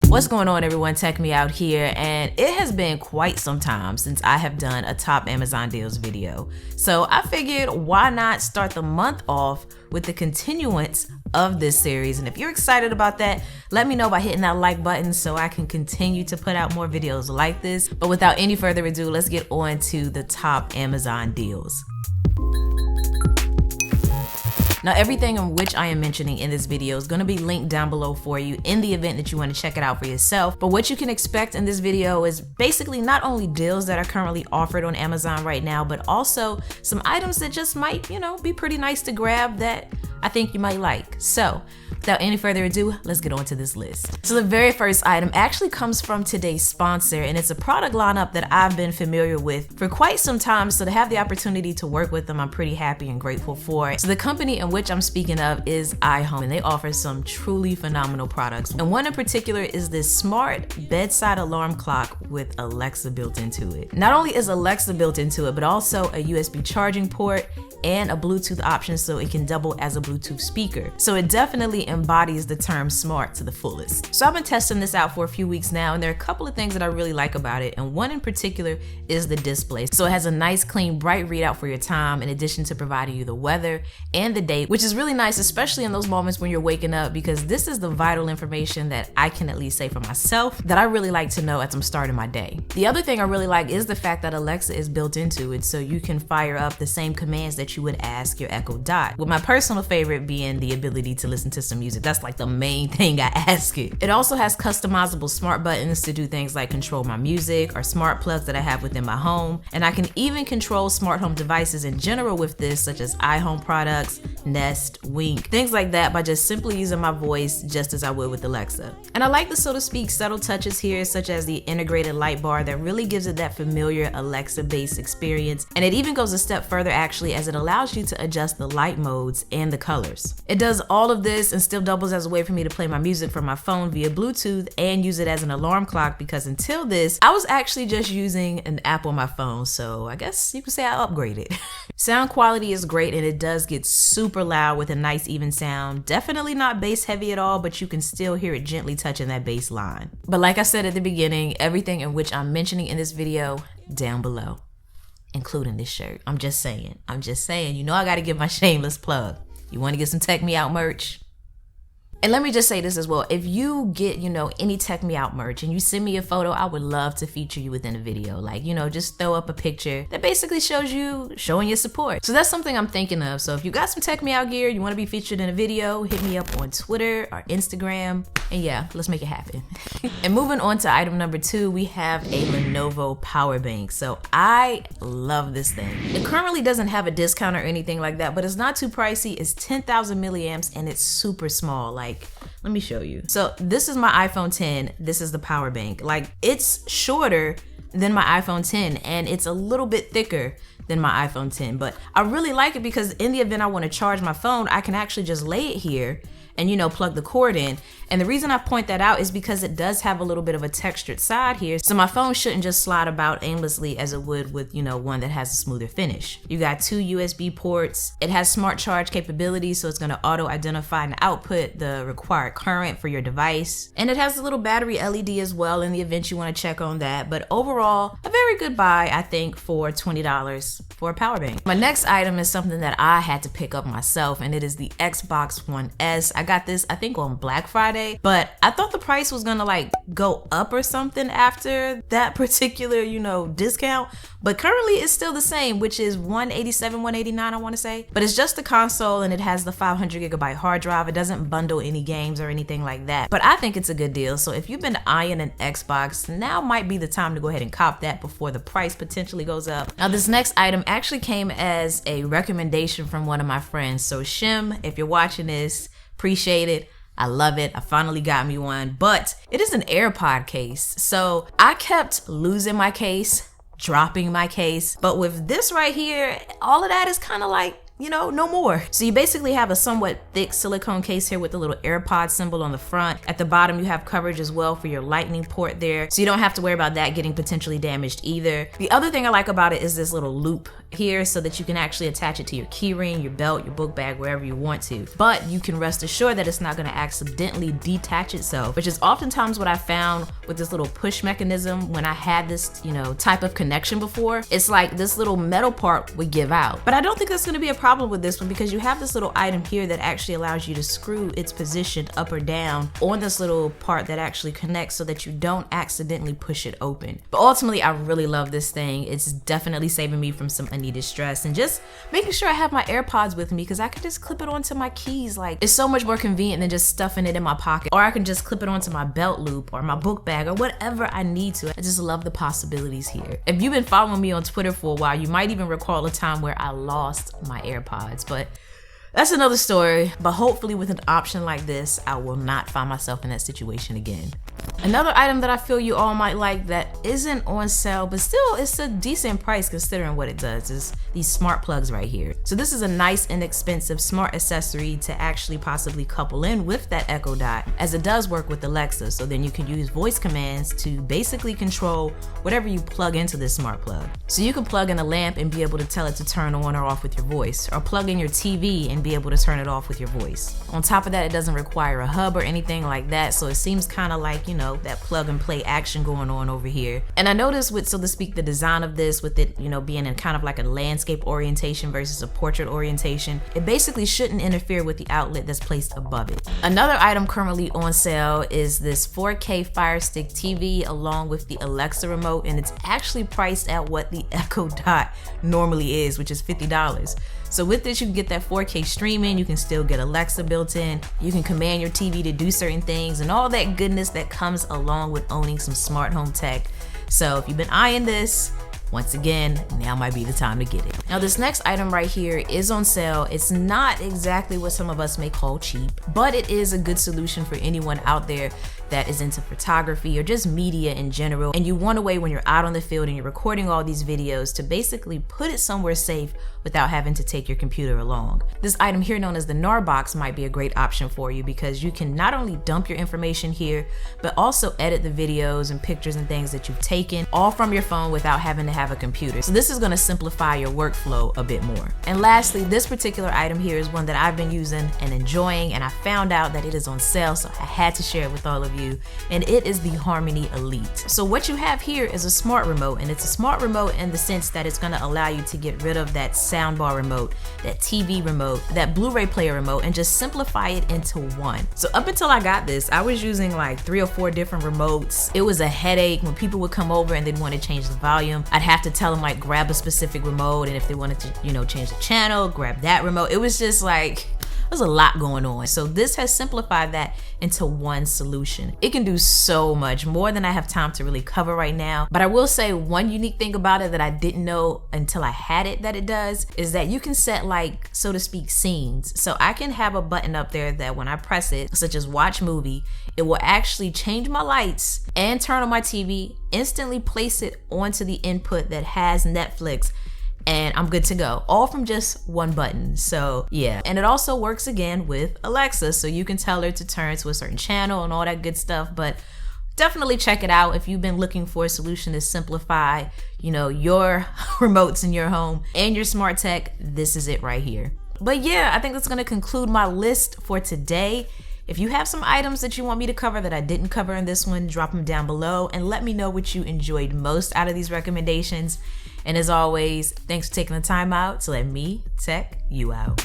What's going on, everyone? Tech Me Out here, and it has been quite some time since I have done a top Amazon deals video. So I figured, why not start the month off with the continuance of this series? And if you're excited about that, let me know by hitting that like button so I can continue to put out more videos like this. But without any further ado, let's get on to the top Amazon deals. Now, everything in which I am mentioning in this video is going to be linked down below for you in the event that you want to check it out for yourself. But what you can expect in this video is basically not only deals that are currently offered on Amazon right now, but also some items that just might, be pretty nice to grab that I think you might like. So without any further ado, let's get on to this list. So the very first item actually comes from today's sponsor, and it's a product lineup that I've been familiar with for quite some time. So to have the opportunity to work with them, I'm pretty happy and grateful for it. So the company in which I'm speaking of is iHome, and they offer some truly phenomenal products. And one in particular is this smart bedside alarm clock with Alexa built into it. Not only is Alexa built into it, but also a USB charging port and a Bluetooth option, so it can double as a Bluetooth speaker. So it definitely embodies the term smart to the fullest. So I've been testing this out for a few weeks now, and there are a couple of things that I really like about it, and one in particular is the display. So it has a nice, clean, bright readout for your time, in addition to providing you the weather and the date, which is really nice, especially in those moments when you're waking up, because this is the vital information that I can at least say for myself that I really like to know as I'm starting my day. The other thing I really like is the fact that Alexa is built into it, so you can fire up the same commands that you would ask your Echo Dot, with my personal favorite being the ability to listen to some music. That's like the main thing I ask it. It also has customizable smart buttons to do things like control my music or smart plugs that I have within my home, and I can even control smart home devices in general with this, such as iHome products, Nest, Wink, things like that, by just simply using my voice just as I would with Alexa. And I like the, so to speak, subtle touches here, such as the integrated light bar that really gives it that familiar Alexa-based experience, and it even goes a step further actually, as it allows you to adjust the light modes and the colors. It does all of this and still doubles as a way for me to play my music from my phone via Bluetooth and use it as an alarm clock, because until this, I was actually just using an app on my phone, so I guess you could say I upgraded. Sound quality is great, and it does get super loud with a nice even sound. Definitely not bass heavy at all, but you can still hear it gently touching that bass line. But like I said at the beginning, everything in which I'm mentioning in this video down below, including this shirt. I'm just saying, I gotta give my shameless plug. You wanna get some Tech Me Out merch? And let me just say this as well. If you get, any Tech Me Out merch and you send me a photo, I would love to feature you within a video. Like, just throw up a picture that basically shows you showing your support. So that's something I'm thinking of. So if you got some Tech Me Out gear, you want to be featured in a video, hit me up on Twitter or Instagram. And yeah, let's make it happen. And moving on to item number 2, we have a Lenovo power bank. So I love this thing. It currently doesn't have a discount or anything like that, but it's not too pricey. It's 10,000 milliamps and it's super small. Like, let me show you. So this is my iPhone 10. This is the power bank. Like, it's shorter than my iPhone 10 and it's a little bit thicker than my iPhone 10, but I really like it because in the event I want to charge my phone, I can actually just lay it here and plug the cord in. And the reason I point that out is because it does have a little bit of a textured side here, so my phone shouldn't just slide about aimlessly as it would with one that has a smoother finish. You got 2 USB ports. It has smart charge capabilities, so it's going to auto identify and output the required current for your device, and it has a little battery LED as well in the event you want to check on that. But overall, a very good buy, I think, for $20 for a power bank. My next item is something that I had to pick up myself, and it is the Xbox One S. I got this, I think, on Black Friday, but I thought the price was gonna go up or something after that particular, discount. But currently it's still the same, which is $187, $189, I want to say. But it's just the console and it has the 500GB hard drive. It doesn't bundle any games or anything like that. But I think it's a good deal. So if you've been eyeing an Xbox, now might be the time to go ahead and cop that before the price potentially goes up. Now this next item actually came as a recommendation from one of my friends. So Shim, if you're watching this, appreciate it. I love it. I finally got me one, but it is an AirPod case. So I kept losing my case, dropping my case, but with this right here, all of that is kind of like you know, no more. So you basically have a somewhat thick silicone case here with the little AirPod symbol on the front. At the bottom, you have coverage as well for your lightning port there, so you don't have to worry about that getting potentially damaged either. The other thing I like about it is this little loop here so that you can actually attach it to your keyring, your belt, your book bag, wherever you want to. But you can rest assured that it's not going to accidentally detach itself, which is oftentimes what I found with this little push mechanism when I had this, you know, type of connection before. It's like this little metal part would give out. But I don't think that's going to be a problem with this one because you have this little item here that actually allows you to screw its position up or down on this little part that actually connects so that you don't accidentally push it open. But ultimately, I really love this thing. It's definitely saving me from some unneeded stress and just making sure I have my AirPods with me because I can just clip it onto my keys. Like, it's so much more convenient than just stuffing it in my pocket, or I can just clip it onto my belt loop or my book bag or whatever I need to. I just love the possibilities here. If you've been following me on Twitter for a while, you might even recall a time where I lost my AirPods, but that's another story. But hopefully with an option like this, I will not find myself in that situation again. Another item that I feel you all might like that isn't on sale, but still it's a decent price considering what it does, is these smart plugs right here. So this is a nice inexpensive smart accessory to actually possibly couple in with that Echo Dot, as it does work with Alexa. So then you can use voice commands to basically control whatever you plug into this smart plug. So you can plug in a lamp and be able to tell it to turn on or off with your voice, or plug in your TV and be able to turn it off with your voice. On top of that, it doesn't require a hub or anything like that, so it seems kind of like, you know, that plug and play action going on over here. And I noticed with, so to speak, the design of this, with it, you know, being in kind of like a landscape orientation versus a portrait orientation, it basically shouldn't interfere with the outlet that's placed above it. Another item currently on sale is this 4K Firestick TV along with the Alexa remote, and it's actually priced at what the Echo Dot normally is, which is $50. So with this, you can get that 4K streaming, you can still get Alexa built in, you can command your TV to do certain things, and all that goodness that comes along with owning some smart home tech. So if you've been eyeing this, once again, now might be the time to get it. Now this next item right here is on sale. It's not exactly what some of us may call cheap, but it is a good solution for anyone out there that is into photography or just media in general, and you want a way when you're out on the field and you're recording all these videos to basically put it somewhere safe without having to take your computer along. This item here, known as the NAR box, might be a great option for you because you can not only dump your information here, but also edit the videos and pictures and things that you've taken all from your phone without having to have a computer. So this is going to simplify your workflow a bit more. And lastly, this particular item here is one that I've been using and enjoying, and I found out that it is on sale, so I had to share it with all of you, and it is the Harmony Elite. So what you have here is a smart remote, and it's a smart remote in the sense that it's going to allow you to get rid of that soundbar remote, that TV remote, that Blu-ray player remote, and just simplify it into one. So up until I got this, I was using like 3 or 4 different remotes. It was a headache when people would come over and they'd want to change the volume. I'd have to tell them like grab a specific remote, and if they wanted to, you know, change the channel, grab that remote. It was just like, there's a lot going on. So this has simplified that into one solution. It can do so much more than I have time to really cover right now. But I will say one unique thing about it that I didn't know until I had it that it does is that you can set, like, so to speak, scenes. So I can have a button up there that when I press it, such as watch movie, it will actually change my lights and turn on my TV, instantly place it onto the input that has Netflix, and I'm good to go, all from just one button. So yeah, and it also works again with Alexa, so you can tell her to turn to a certain channel and all that good stuff. But definitely check it out if you've been looking for a solution to simplify, you know, your remotes in your home and your smart tech. This is it right here. But yeah, I think that's gonna conclude my list for today. If you have some items that you want me to cover that I didn't cover in this one, drop them down below and let me know what you enjoyed most out of these recommendations. And as always, thanks for taking the time out to let me tech you out.